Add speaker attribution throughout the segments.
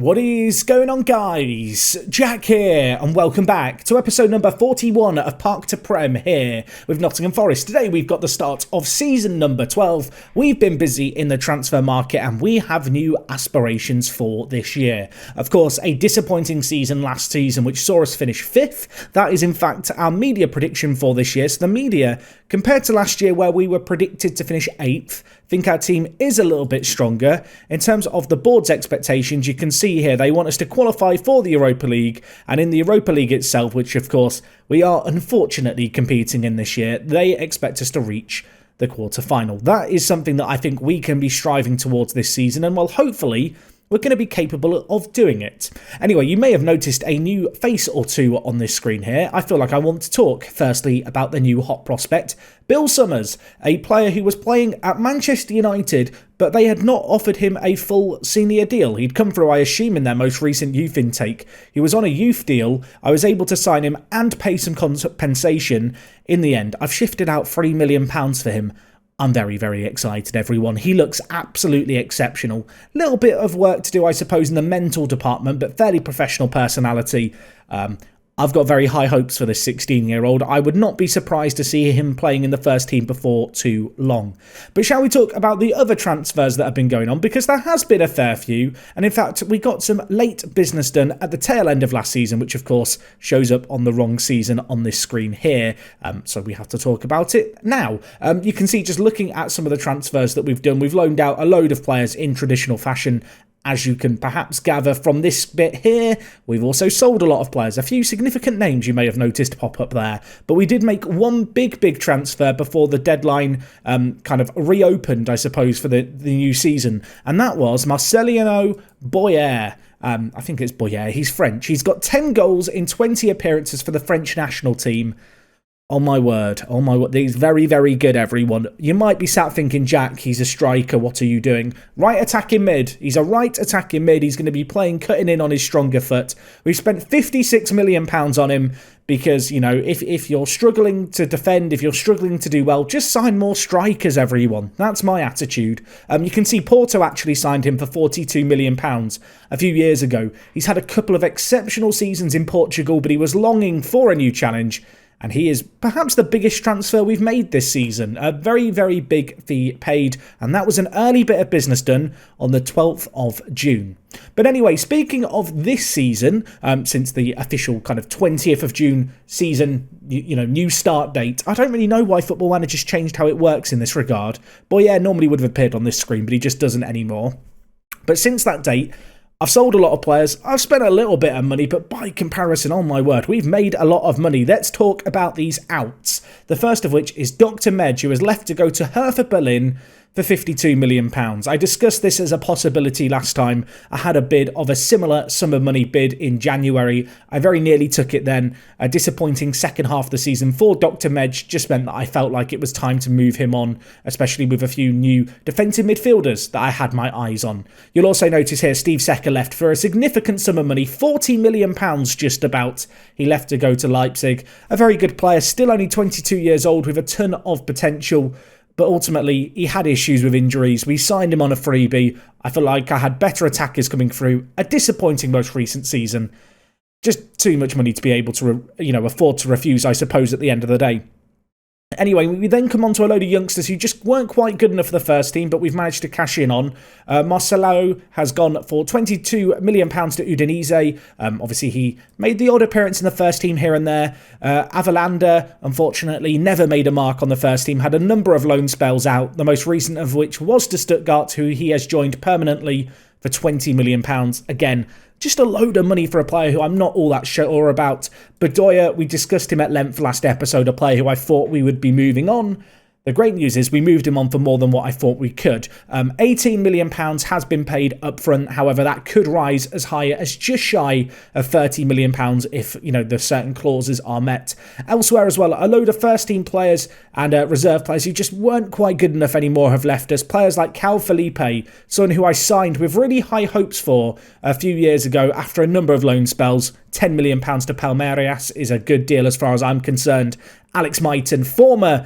Speaker 1: What is going on, guys? Jack here, and welcome back to episode number 41 of Park to Prem here with Nottingham Forest. Today we've got the start of season number 12. We've been busy in the transfer market and we have new aspirations for this year. Of course, a disappointing season last season which saw us finish 5th. That is in fact our media prediction for this year. So the media, compared to last year where we were predicted to finish 8th, think our team is a little bit stronger. In terms of the board's expectations, you can see here they want us to qualify for the Europa League, and in the Europa League itself, which of course we are unfortunately competing in this year, they expect us to reach the quarter-final. That is something that I think we can be striving towards this season, and well, hopefully we're going to be capable of doing it. Anyway, you may have noticed a new face or two on this screen here. I feel like I want to talk firstly about the new hot prospect, Bill Summers, a player who was playing at Manchester United, but they had not offered him a full senior deal. He'd come through, I assume, in their most recent youth intake. He was on a youth deal. I was able to sign him and pay some compensation. In the end, I've shifted out £3 million for him. I'm very, very excited, everyone. He looks absolutely exceptional. Little bit of work to do, I suppose, in the mental department, but fairly professional personality. I've got very high hopes for this 16-year-old. I would not be surprised to see him playing in the first team before too long. But shall we talk about the other transfers that have been going on? Because there has been a fair few. And in fact, we got some late business done at the tail end of last season, which of course shows up on the wrong season on this screen here. So we have to talk about it now. You can see just looking at some of the transfers that we've done, we've loaned out a load of players in traditional fashion. As you can perhaps gather from this bit here, we've also sold a lot of players. A few significant names you may have noticed pop up there. But we did make one big transfer before the deadline kind of reopened, I suppose, for the new season. And that was Marcelino Boyer. I think it's Boyer. He's French. He's got 10 goals in 20 appearances for the French national team. Oh my word, he's very, very good, everyone. You might be sat thinking, Jack, he's a striker, what are you doing? Right attacking mid, he's a right attacking mid, he's going to be playing cutting in on his stronger foot. We've spent £56 million on him because, you know, if you're struggling to defend, if you're struggling to do well, just sign more strikers, everyone. That's my attitude. You can see Porto actually signed him for £42 million a few years ago. He's had a couple of exceptional seasons in Portugal, but he was longing for a new challenge. And he is perhaps the biggest transfer we've made this season. A very, very big fee paid. And that was an early bit of business done on the 12th of June. But anyway, speaking of this season, since the official kind of 20th of June season, new start date, I don't really know why Football Manager's changed how it works in this regard. Boyer normally would have appeared on this screen, but he just doesn't anymore. But since that date, I've sold a lot of players, I've spent a little bit of money, but by comparison, oh my word, we've made a lot of money. Let's talk about these outs. The first of which is Dr. Medj, who has left to go to Hertha Berlin for £52 million. I discussed this as a possibility last time. I had a bid of a similar sum of money bid in January. I very nearly took it then. A disappointing second half of the season for Dr. Medj just meant that I felt like it was time to move him on, especially with a few new defensive midfielders that I had my eyes on. You'll also notice here Steve Secker left for a significant sum of money, £40 million just about. He left to go to Leipzig. A very good player, still only 22 years old with a ton of potential. But ultimately, he had issues with injuries. We signed him on a freebie. I feel like I had better attackers coming through. A disappointing most recent season. Just too much money to be able to, afford to refuse, I suppose, at the end of the day. Anyway, we then come on to a load of youngsters who just weren't quite good enough for the first team, but we've managed to cash in on. Marcelo has gone for £22 million to Udinese. Obviously, he made the odd appearance in the first team here and there. Avalander, unfortunately, never made a mark on the first team. Had a number of loan spells out, the most recent of which was to Stuttgart, who he has joined permanently for £20 million. Again, just a load of money for a player who I'm not all that sure about. Bedoya, we discussed him at length last episode, a player who I thought we would be moving on. The great news is we moved him on for more than what I thought we could. £18 million has been paid up front. However, that could rise as high as just shy of £30 million if, the certain clauses are met. Elsewhere as well, a load of first-team players and reserve players who just weren't quite good enough anymore have left us. Players like Cal Felipe, someone who I signed with really high hopes for a few years ago after a number of loan spells. £10 million to Palmeiras is a good deal as far as I'm concerned. Alex Mighton, former,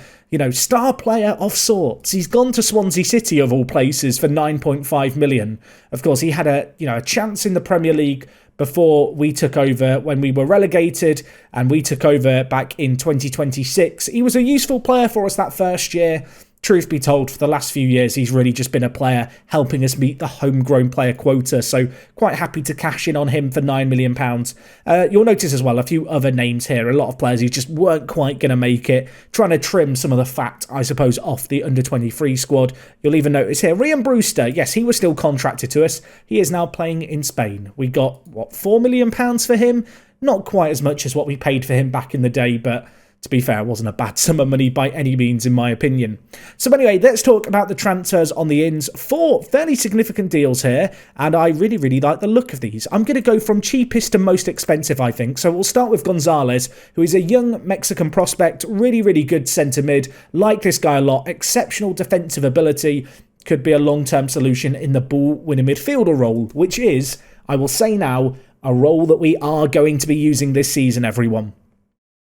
Speaker 1: star player of sorts. He's gone to Swansea City, of all places, for 9.5 million. Of course, he had a chance in the Premier League before we took over when we were relegated, and we took over back in 2026. He was a useful player for us that first year. Truth be told, for the last few years, he's really just been a player helping us meet the homegrown player quota, so quite happy to cash in on him for £9 million. You'll notice as well a few other names here, a lot of players who just weren't quite going to make it, trying to trim some of the fat, I suppose, off the under-23 squad. You'll even notice here, Ryan Brewster, yes, he was still contracted to us. He is now playing in Spain. We got, £4 million for him? Not quite as much as what we paid for him back in the day, but to be fair, it wasn't a bad sum of money by any means, in my opinion. So anyway, let's talk about the transfers on the ins. 4 fairly significant deals here, and I really, really like the look of these. I'm going to go from cheapest to most expensive, I think. So we'll start with Gonzalez, who is a young Mexican prospect, really, really good centre mid. Like this guy a lot, exceptional defensive ability, could be a long-term solution in the ball-winning midfielder role, which is, I will say now, a role that we are going to be using this season, everyone.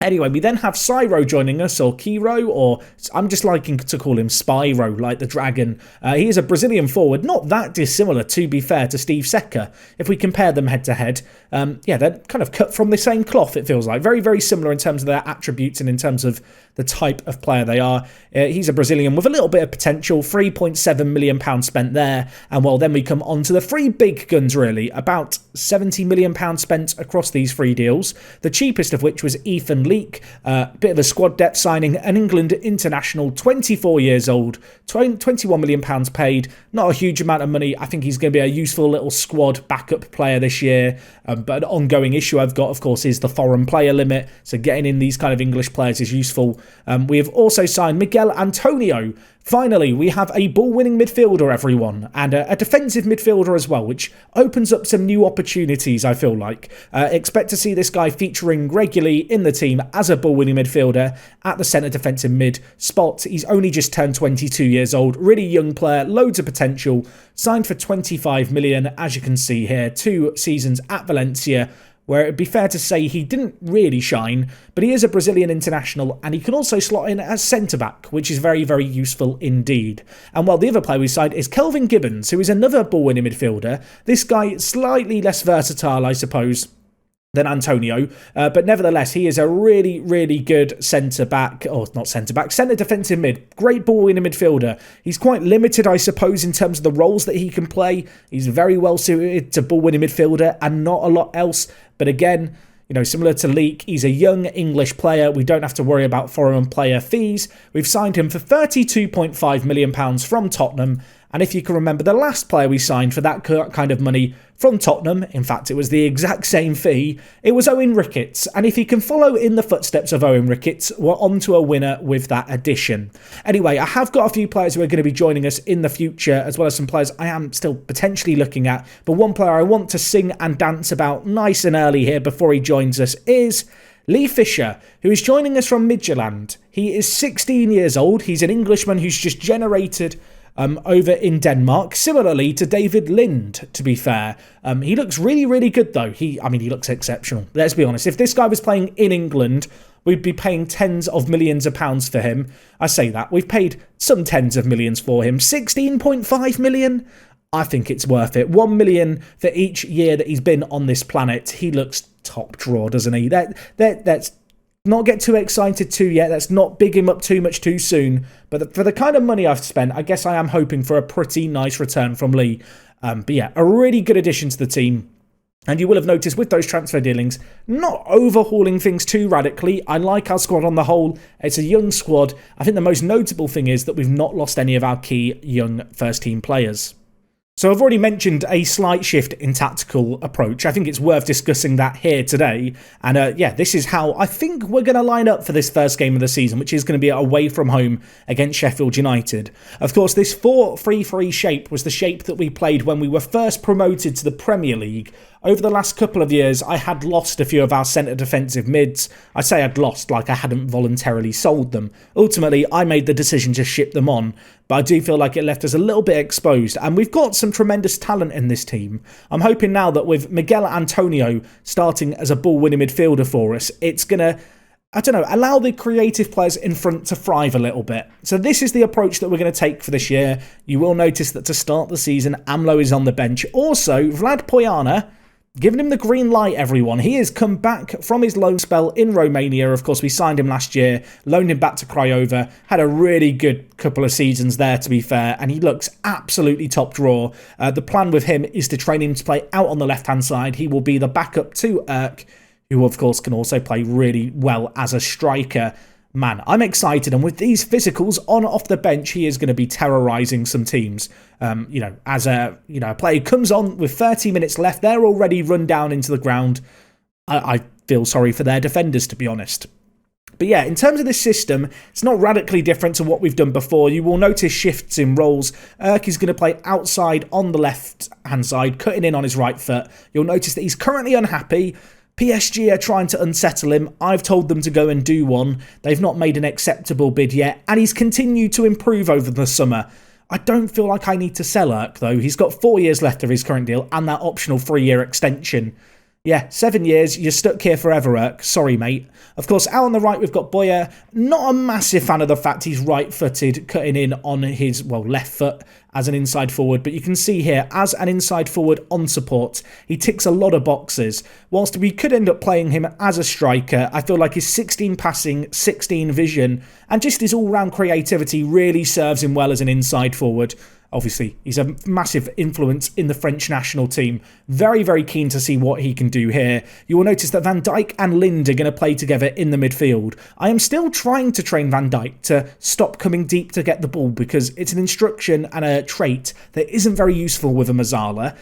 Speaker 1: Anyway, we then have Cyro joining us, or Kiro, or I'm just liking to call him Spyro, like the dragon. He is a Brazilian forward, not that dissimilar, to be fair, to Steve Secker. If we compare them head to head, they're kind of cut from the same cloth, it feels like. Very, very similar in terms of their attributes and in terms of the type of player they are. He's a Brazilian with a little bit of potential, £3.7 million spent there. And well, then we come on to the 3 big guns, really. About £70 million spent across these 3 deals. The cheapest of which was Ethan Leak, bit of a squad depth signing, an England international, 24 years old, £21 million paid. Not a huge amount of money. I think he's going to be a useful little squad backup player this year. But an ongoing issue I've got, of course, is the foreign player limit. So getting in these kind of English players is useful. We have also signed Miguel Antonio. Finally, we have a ball-winning midfielder, everyone, and a defensive midfielder as well, which opens up some new opportunities, I feel like. Expect to see this guy featuring regularly in the team as a ball-winning midfielder at the centre defensive mid spot. He's only just turned 22 years old, really young player, loads of potential, signed for 25 million, as you can see here, 2 seasons at Valencia, where it'd be fair to say he didn't really shine, but he is a Brazilian international, and he can also slot in as centre-back, which is very, very useful indeed. And while the other player we signed is Kelvin Gibbons, who is another ball-winning midfielder. This guy, slightly less versatile, I suppose, than Antonio, but nevertheless, he is a really, really good centre-back, or not centre-back, centre defensive mid, great ball-winning midfielder. He's quite limited, I suppose, in terms of the roles that he can play. He's very well suited to ball-winning midfielder and not a lot else, but again, similar to Leak, he's a young English player. We don't have to worry about foreign player fees. We've signed him for £32.5 million from Tottenham. And if you can remember, the last player we signed for that kind of money from Tottenham, in fact, it was the exact same fee, it was Owen Ricketts. And if you can follow in the footsteps of Owen Ricketts, we're on to a winner with that addition. Anyway, I have got a few players who are going to be joining us in the future, as well as some players I am still potentially looking at. But one player I want to sing and dance about nice and early here before he joins us is Lee Fisher, who is joining us from Midtjylland. He is 16 years old. He's an Englishman who's just generated over in Denmark, similarly to David Lind, to be fair. He looks really, really good, though. He looks exceptional. Let's be honest. If this guy was playing in England, we'd be paying tens of millions of pounds for him. I say that. We've paid some tens of millions for him. 16.5 million? I think it's worth it. 1 million for each year that he's been on this planet. He looks top drawer, doesn't he? That's not get too excited too yet. Let's not big him up too much too soon. But for the kind of money I've spent, I guess I am hoping for a pretty nice return from Lee. But yeah, a really good addition to the team. And you will have noticed with those transfer dealings, not overhauling things too radically. I like our squad on the whole. It's a young squad. I think the most notable thing is that we've not lost any of our key young first-team players. So I've already mentioned a slight shift in tactical approach. I think it's worth discussing that here today. And this is how I think we're going to line up for this first game of the season, which is going to be away from home against Sheffield United. Of course, this 4-3-3 shape was the shape that we played when we were first promoted to the Premier League. Over the last couple of years, I had lost a few of our centre defensive mids. I say I'd lost like I hadn't voluntarily sold them. Ultimately, I made the decision to ship them on, but I do feel like it left us a little bit exposed, and we've got some tremendous talent in this team. I'm hoping now that with Miguel Antonio starting as a ball-winning midfielder for us, it's going to I don't know, allow the creative players in front to thrive a little bit. So this is the approach that we're going to take for this year. You will notice that to start the season, Amlo is on the bench. Also, Vlad Poiana, giving him the green light, everyone. He has come back from his loan spell in Romania. Of course, we signed him last year, loaned him back to Craiova, had a really good couple of seasons there, to be fair, and he looks absolutely top draw. The plan with him is to train him to play out on the left-hand side. He will be the backup to Erk, who, of course, can also play really well as a striker. Man, I'm excited, and with these physicals on off the bench, he is going to be terrorising some teams. As a player comes on with 30 minutes left, they're already run down into the ground. I feel sorry for their defenders, to be honest. But yeah, in terms of this system, it's not radically different to what we've done before. You will notice shifts in roles. Erk is going to play outside on the left-hand side, cutting in on his right foot. You'll notice that he's currently unhappy. PSG are trying to unsettle him. I've told them to go and do one. They've not made an acceptable bid yet, and he's continued to improve over the summer. I don't feel like I need to sell Erk, though. He's got 4 years left of his current deal and that optional 3-year extension. Yeah, 7 years, you're stuck here forever, Erk. Sorry, mate. Of course, out on the right, we've got Boyer. Not a massive fan of the fact he's right-footed, cutting in on his, left foot as an inside forward. But you can see here, as an inside forward on support, he ticks a lot of boxes. Whilst we could end up playing him as a striker, I feel like his 16 passing, 16 vision, and just his all-round creativity really serves him well as an inside forward. Obviously, he's a massive influence in the French national team. Very, very keen to see what he can do here. You will notice that Van Dijk and Lind are going to play together in the midfield. I am still trying to train Van Dijk to stop coming deep to get the ball because it's an instruction and a trait that isn't very useful with a Mazzala.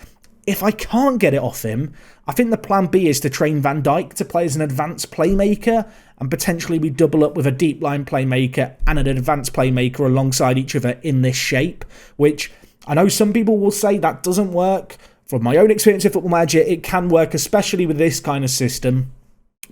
Speaker 1: If I can't get it off him, I think the plan B is to train Van Dijk to play as an advanced playmaker, and potentially we double up with a deep line playmaker and an advanced playmaker alongside each other in this shape, which I know some people will say that doesn't work. From my own experience with Football Manager, it can work, especially with this kind of system.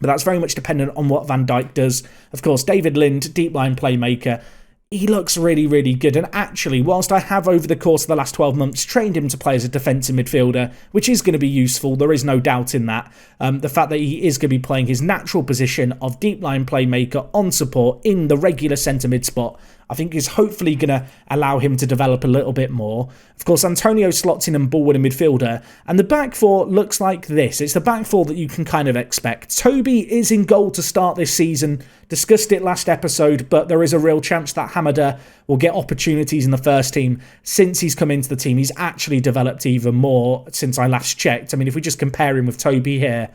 Speaker 1: But that's very much dependent on what Van Dijk does. Of course, David Lind, deep line playmaker, he looks really, really good. And actually, whilst I have over the course of the last 12 months trained him to play as a defensive midfielder, which is going to be useful, there is no doubt in that. The fact that he is going to be playing his natural position of deep line playmaker on support in the regular centre mid spot, I think is hopefully going to allow him to develop a little bit more. Of course, Antonio slots in and Ballwood a midfielder, and the back four looks like this. It's the back four that you can kind of expect. Toby is in goal to start this season. Discussed it last episode, but there is a real chance that Hamada will get opportunities in the first team. Since he's come into the team, he's actually developed even more since I last checked. I mean, if we just compare him with Toby here,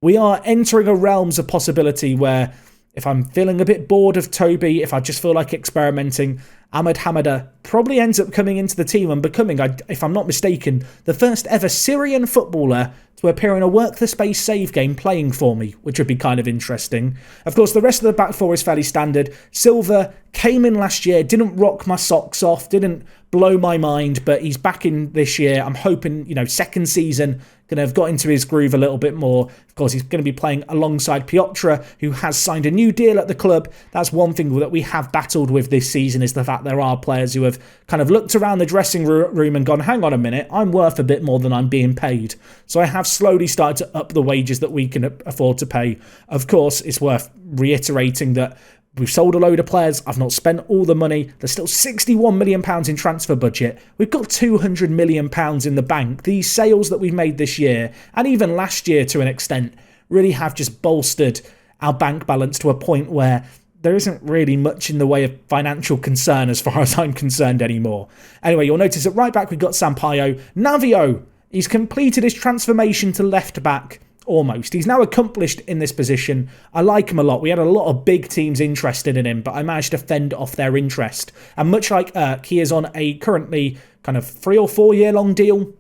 Speaker 1: we are entering a realms of possibility where if I'm feeling a bit bored of Toby, if I just feel like experimenting, Ahmed Hamada probably ends up coming into the team and becoming, if I'm not mistaken, the first ever Syrian footballer to appear in a WorkTheSpace save game playing for me, which would be kind of interesting. Of course, the rest of the back four is fairly standard. Silva came in last year, didn't rock my socks off, didn't blow my mind, but he's back in this year. I'm hoping, second season, going to have got into his groove a little bit more. Of course, he's going to be playing alongside Piotra, who has signed a new deal at the club. That's one thing that we have battled with this season, is the fact there are players who have kind of looked around the dressing room and gone, hang on a minute, I'm worth a bit more than I'm being paid. So I have slowly started to up the wages that we can afford to pay. Of course, it's worth reiterating that we've sold a load of players. I've not spent all the money. There's still £61 million in transfer budget. We've got £200 million in the bank. These sales that we've made this year, and even last year to an extent, really have just bolstered our bank balance to a point where there isn't really much in the way of financial concern as far as I'm concerned anymore. Anyway, you'll notice at right back we've got Sampaio. Navio, he's completed his transformation to left back. Almost. He's now accomplished in this position. I like him a lot. We had a lot of big teams interested in him, but I managed to fend off their interest. And much like Erk, he is on a currently kind of 3 or 4 year long deal,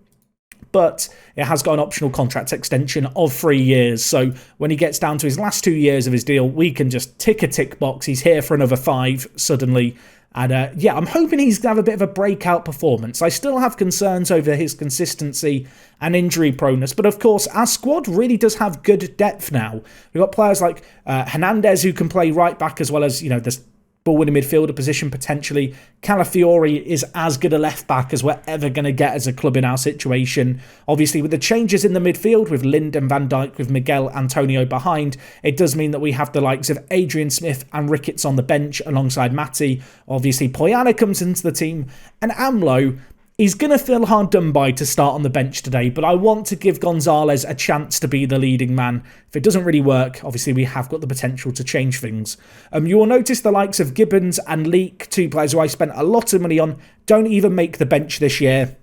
Speaker 1: but it has got an optional contract extension of 3 years. So when he gets down to his last 2 years of his deal, we can just tick a tick box. He's here for another 5 suddenly. And I'm hoping he's going to have a bit of a breakout performance. I still have concerns over his consistency and injury proneness. But of course, our squad really does have good depth now. We've got players like Hernandez who can play right back, as well as, the ball-winning midfielder position potentially. Calafiori is as good a left-back as we're ever going to get as a club in our situation. Obviously, with the changes in the midfield, with Lind and Van Dijk, with Miguel Antonio behind, it does mean that we have the likes of Adrian Smith and Ricketts on the bench alongside Matty. Obviously, Poyana comes into the team, and Amlo, he's going to feel hard done by to start on the bench today, but I want to give Gonzalez a chance to be the leading man. If it doesn't really work, obviously we have got the potential to change things. You will notice the likes of Gibbons and Leak, two players who I spent a lot of money on, don't even make the bench this year,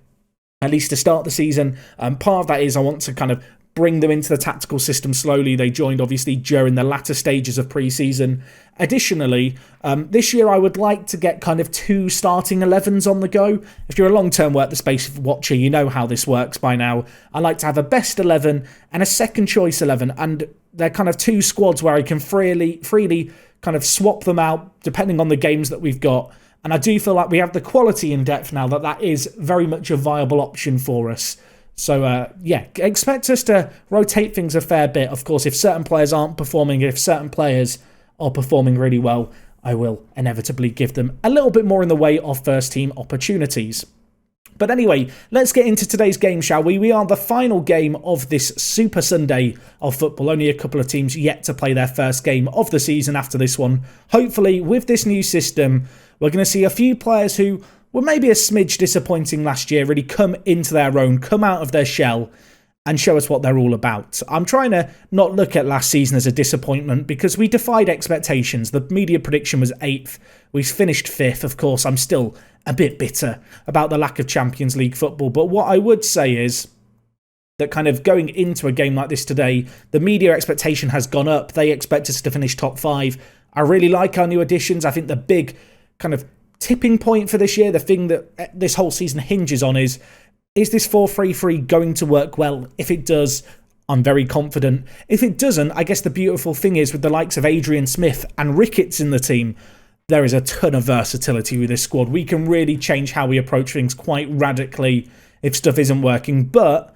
Speaker 1: at least to start the season. Part of that is I want to kind of bring them into the tactical system slowly. They joined, obviously, during the latter stages of pre-season. Additionally, this year I would like to get kind of 2 starting 11s on the go. If you're a long-term WorkTheSpace watcher, you know how this works by now. I like to have a best 11 and a second choice 11, and they're kind of 2 squads where I can freely kind of swap them out depending on the games that we've got. And I do feel like we have the quality in depth now that is very much a viable option for us. So, yeah, expect us to rotate things a fair bit. Of course, if certain players aren't performing, if certain players are performing really well, I will inevitably give them a little bit more in the way of first-team opportunities. But anyway, let's get into today's game, shall we? We are the final game of this Super Sunday of football. Only a couple of teams yet to play their first game of the season after this one. Hopefully, with this new system, we're going to see a few players who were maybe a smidge disappointing last year really come into their own, come out of their shell and show us what they're all about. I'm trying to not look at last season as a disappointment because we defied expectations. The media prediction was 8th. We finished 5th. Of course, I'm still a bit bitter about the lack of Champions League football. But what I would say is that kind of going into a game like this today, the media expectation has gone up. They expect us to finish top 5. I really like our new additions. I think the big kind of tipping point for this year, the thing that this whole season hinges on is this 4-3-3 going to work well? If it does, I'm very confident. If it doesn't, I guess the beautiful thing is with the likes of Adrian Smith and Ricketts in the team, there is a ton of versatility with this squad. We can really change how we approach things quite radically if stuff isn't working. But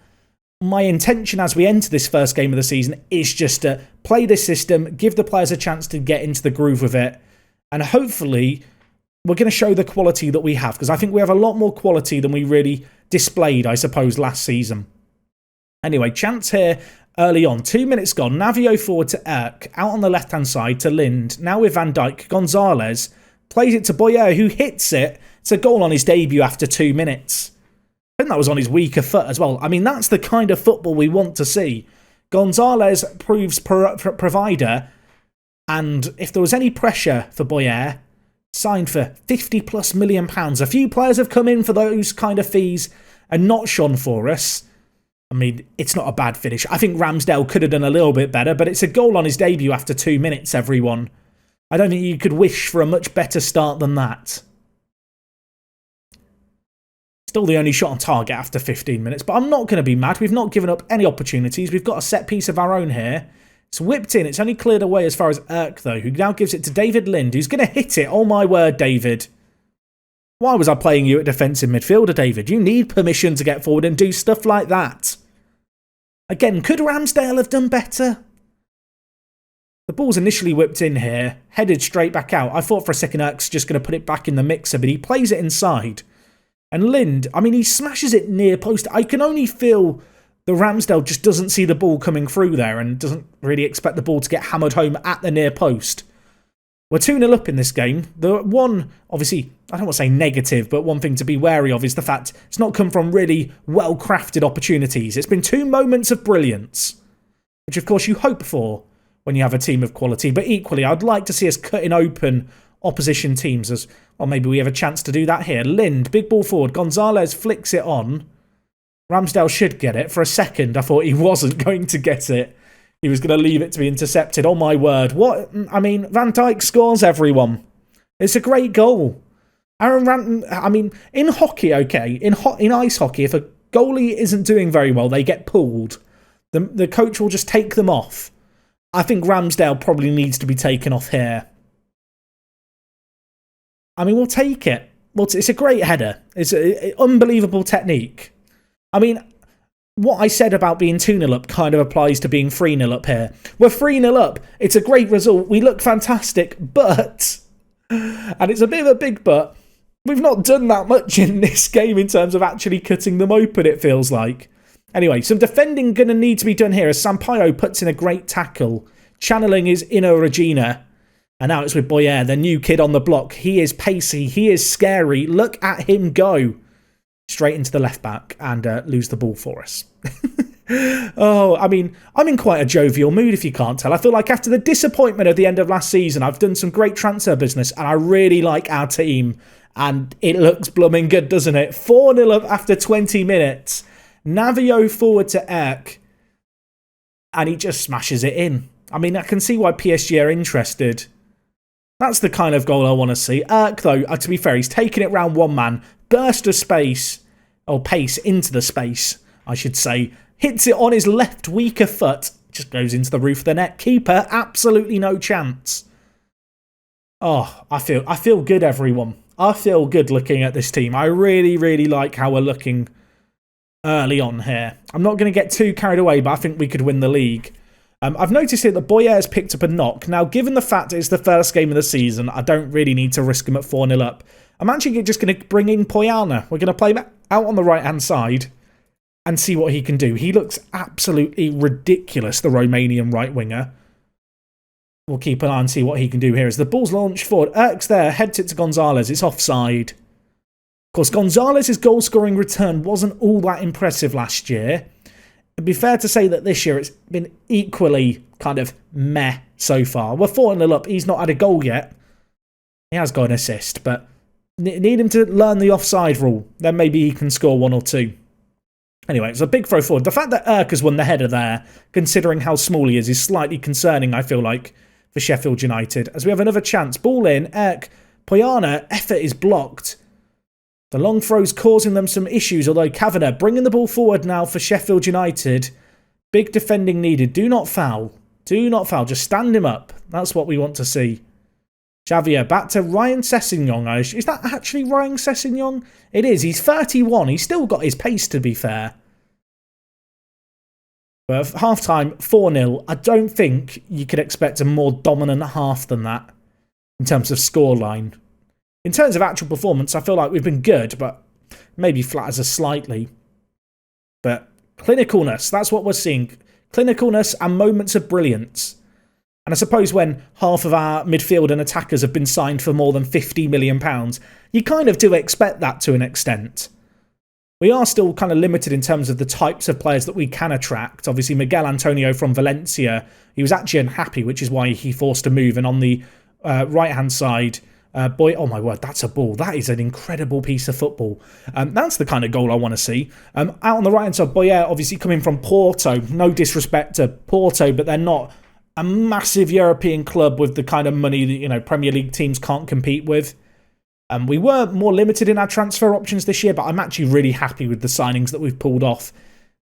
Speaker 1: my intention as we enter this first game of the season is just to play this system, give the players a chance to get into the groove with it, and hopefully we're going to show the quality that we have, because I think we have a lot more quality than we really displayed, I suppose, last season. Anyway, chance here early on. 2 minutes gone. Navio forward to Erk. Out on the left-hand side to Lind. Now with Van Dijk. Gonzalez plays it to Boyer, who hits it. It's a goal on his debut after 2 minutes. I think that was on his weaker foot as well. I mean, that's the kind of football we want to see. Gonzalez proves provider, and if there was any pressure for Boyer, signed for £50+ million. A few players have come in for those kind of fees and not shone for us. I mean, it's not a bad finish. I think Ramsdale could have done a little bit better, but it's a goal on his debut after 2 minutes, everyone. I don't think you could wish for a much better start than that. Still the only shot on target after 15 minutes, but I'm not going to be mad. We've not given up any opportunities. We've got a set piece of our own here. It's whipped in. It's only cleared away as far as Erk, though, who now gives it to David Lind, who's going to hit it. Oh, my word, David. Why was I playing you at defensive midfielder, David? You need permission to get forward and do stuff like that. Again, could Ramsdale have done better? The ball's initially whipped in here, headed straight back out. I thought for a second Erk's just going to put it back in the mixer, but he plays it inside. And Lind, I mean, he smashes it near post. I can only feel the Ramsdale just doesn't see the ball coming through there and doesn't really expect the ball to get hammered home at the near post. We're 2-0 up in this game. The one, obviously, I don't want to say negative, but one thing to be wary of is the fact it's not come from really well-crafted opportunities. It's been 2 moments of brilliance, which of course you hope for when you have a team of quality. But equally, I'd like to see us cutting open opposition teams as, well, maybe we have a chance to do that here. Lind, big ball forward. Gonzalez flicks it on. Ramsdale should get it. For a second, I thought he wasn't going to get it. He was going to leave it to be intercepted. Oh, my word. What? I mean, Van Dijk scores, everyone. It's a great goal. I mean, in hockey, okay, in ice hockey, if a goalie isn't doing very well, they get pulled. The coach will just take them off. I think Ramsdale probably needs to be taken off here. I mean, we'll take it. It's a great header. It's an unbelievable technique. I mean, what I said about being 2-0 up kind of applies to being 3-0 up here. We're 3-0 up. It's a great result. We look fantastic, but And it's a bit of a big but. We've not done that much in this game in terms of actually cutting them open, it feels like. Anyway, some defending going to need to be done here as Sampaio puts in a great tackle, channeling his inner Regina. And now it's with Boyer, the new kid on the block. He is pacey. He is scary. Look at him go. Straight into the left back and lose the ball for us. Oh, I mean, I'm in quite a jovial mood if you can't tell. I feel like after the disappointment at the end of last season, I've done some great transfer business and I really like our team. And it looks blooming good, doesn't it? 4-0 up after 20 minutes. Navio forward to Erk. And he just smashes it in. I mean, I can see why PSG are interested. That's the kind of goal I want to see. Erk, though, to be fair, he's taking it round one man. Burst of space. Or pace into the space, I should say. Hits it on his left weaker foot. Just goes into the roof of the net. Keeper, absolutely no chance. Oh, I feel good, everyone. I feel good looking at this team. I really, really like how we're looking early on here. I'm not going to get too carried away, but I think we could win the league. I've noticed here that Boyer has picked up a knock. Now, given the fact it's the first game of the season, I don't really need to risk him at 4-0 up. I'm actually just going to bring in Poyana. We're going to play him out on the right-hand side and see what he can do. He looks absolutely ridiculous, the Romanian right winger. We'll keep an eye and see what he can do here. As the ball's launched forward, Erk's there, heads it to Gonzalez. It's offside. Of course, Gonzalez's goal-scoring return wasn't all that impressive last year. It'd be fair to say that this year it's been equally kind of meh so far. We're 4-0 up. He's not had a goal yet. He has got an assist, but need him to learn the offside rule. Then maybe he can score one or two. Anyway, it's a big throw forward. The fact that Erk has won the header there, considering how small he is slightly concerning, I feel like, for Sheffield United. As we have another chance. Ball in. Erk. Poyana. Effort is blocked. The long throw's causing them some issues, although Kavanagh bringing the ball forward now for Sheffield United. Big defending needed. Do not foul. Do not foul. Just stand him up. That's what we want to see. Xavier back to Ryan Sessegnon. Is that actually Ryan Sessegnon? It is. He's 31. He's still got his pace, to be fair. But at half-time, 4-0. I don't think you could expect a more dominant half than that in terms of scoreline. In terms of actual performance, I feel like we've been good, but maybe flatters us slightly. But clinicalness, that's what we're seeing. Clinicalness and moments of brilliance. And I suppose when half of our midfield and attackers have been signed for more than £50 million, you kind of do expect that to an extent. We are still kind of limited in terms of the types of players that we can attract. Obviously, Miguel Antonio from Valencia, he was actually unhappy, which is why he forced a move. And on the right-hand side, oh my word, that's a ball. That is an incredible piece of football. That's the kind of goal I want to see. Out on the right-hand side, Boyer, obviously coming from Porto. No disrespect to Porto, but they're not a massive European club with the kind of money that, Premier League teams can't compete with. We were more limited in our transfer options this year, but I'm actually really happy with the signings that we've pulled off.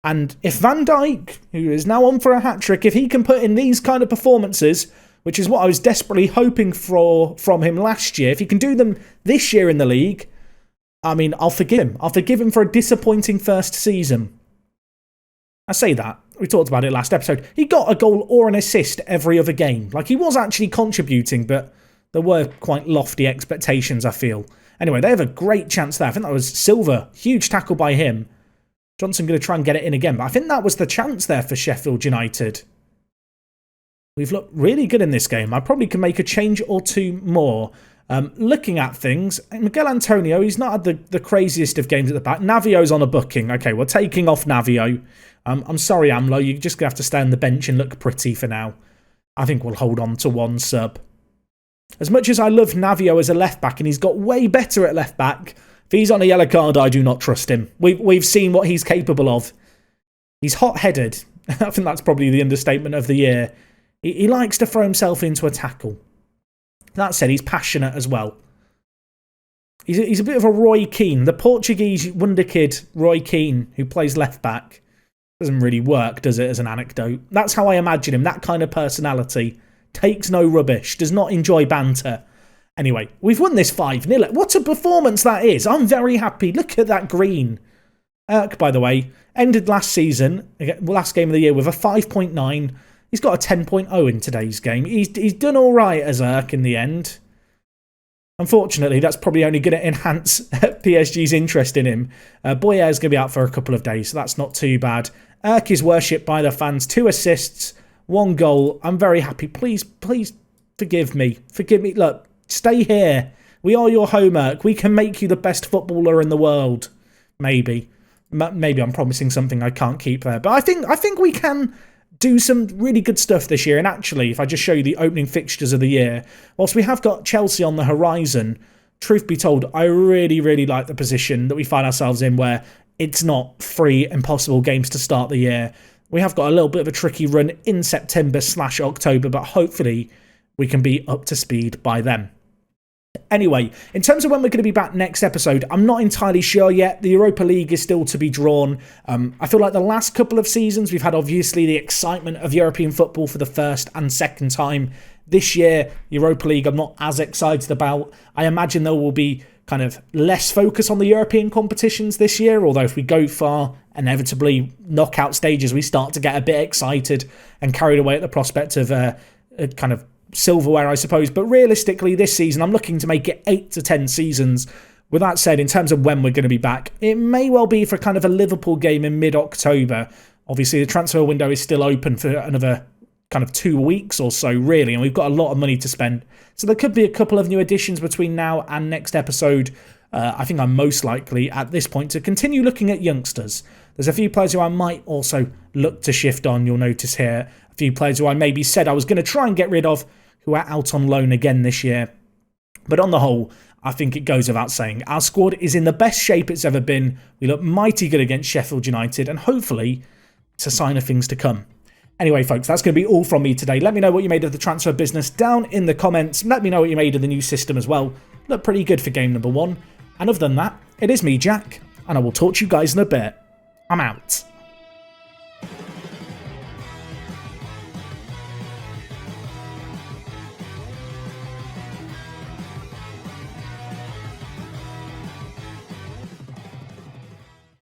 Speaker 1: And if Van Dijk, who is now on for a hat-trick, if he can put in these kind of performances, which is what I was desperately hoping for from him last year, if he can do them this year in the league, I mean, I'll forgive him. I'll forgive him for a disappointing first season. I say that. We talked about it last episode. He got a goal or an assist every other game. Like, he was actually contributing, but there were quite lofty expectations, I feel. Anyway, they have a great chance there. I think that was Silva. Huge tackle by him. Johnson going to try and get it in again. But I think that was the chance there for Sheffield United. We've looked really good in this game. I probably can make a change or two more. Looking at things, Miguel Antonio, he's not had the craziest of games at the back. Navio's on a booking. Okay, we're taking off Navio. I'm sorry, Amlo. You're just going to have to stay on the bench and look pretty for now. I think we'll hold on to one sub. As much as I love Navio as a left-back, and he's got way better at left-back, if he's on a yellow card, I do not trust him. We've seen what he's capable of. He's hot-headed. I think that's probably the understatement of the year. He likes to throw himself into a tackle. That said, he's passionate as well. He's a bit of a Roy Keane. The Portuguese wonder kid, Roy Keane, who plays left-back. Doesn't really work, does it, as an anecdote? That's how I imagine him, that kind of personality. Takes no rubbish, does not enjoy banter. Anyway, we've won this 5-0. What a performance that is. I'm very happy. Look at that green. Erk, by the way, ended last season, last game of the year, with a 5.9. He's got a 10.0 in today's game. He's done all right as Erk in the end. Unfortunately, that's probably only going to enhance PSG's interest in him. Boyer's going to be out for a couple of days, so that's not too bad. Erk is worshipped by the fans. 2 assists, 1 goal. I'm very happy. Please forgive me. Forgive me. Look, stay here. We are your home, Erk. We can make you the best footballer in the world. Maybe I'm promising something I can't keep there. But I think we can do some really good stuff this year. And actually, if I just show you the opening fixtures of the year, whilst we have got Chelsea on the horizon, truth be told, I really, really like the position that we find ourselves in, where it's not 3 impossible games to start the year. We have got a little bit of a tricky run in September/October, but hopefully we can be up to speed by then. Anyway, in terms of when we're going to be back next episode, I'm not entirely sure yet. The Europa League is still to be drawn. I feel like the last couple of seasons, we've had obviously the excitement of European football for the first and second time. This year, Europa League, I'm not as excited about. I imagine there will be kind of less focus on the European competitions this year, although if we go far, inevitably knockout stages, we start to get a bit excited and carried away at the prospect of a kind of silverware, I suppose. But realistically, this season, I'm looking to make it 8 to 10 seasons. With that said, in terms of when we're going to be back, it may well be for kind of a Liverpool game in mid-October. Obviously, the transfer window is still open for another kind of 2 weeks or so, really, and we've got a lot of money to spend. So there could be a couple of new additions between now and next episode. I think I'm most likely, at this point, to continue looking at youngsters. There's a few players who I might also look to shift on, you'll notice here. A few players who I maybe said I was going to try and get rid of, who are out on loan again this year. But on the whole, I think it goes without saying, our squad is in the best shape it's ever been. We look mighty good against Sheffield United, and hopefully it's a sign of things to come. Anyway, folks, that's going to be all from me today. Let me know what you made of the transfer business down in the comments. Let me know what you made of the new system as well. Looked pretty good for game number 1. And other than that, it is me, Jack, and I will talk to you guys in a bit. I'm out.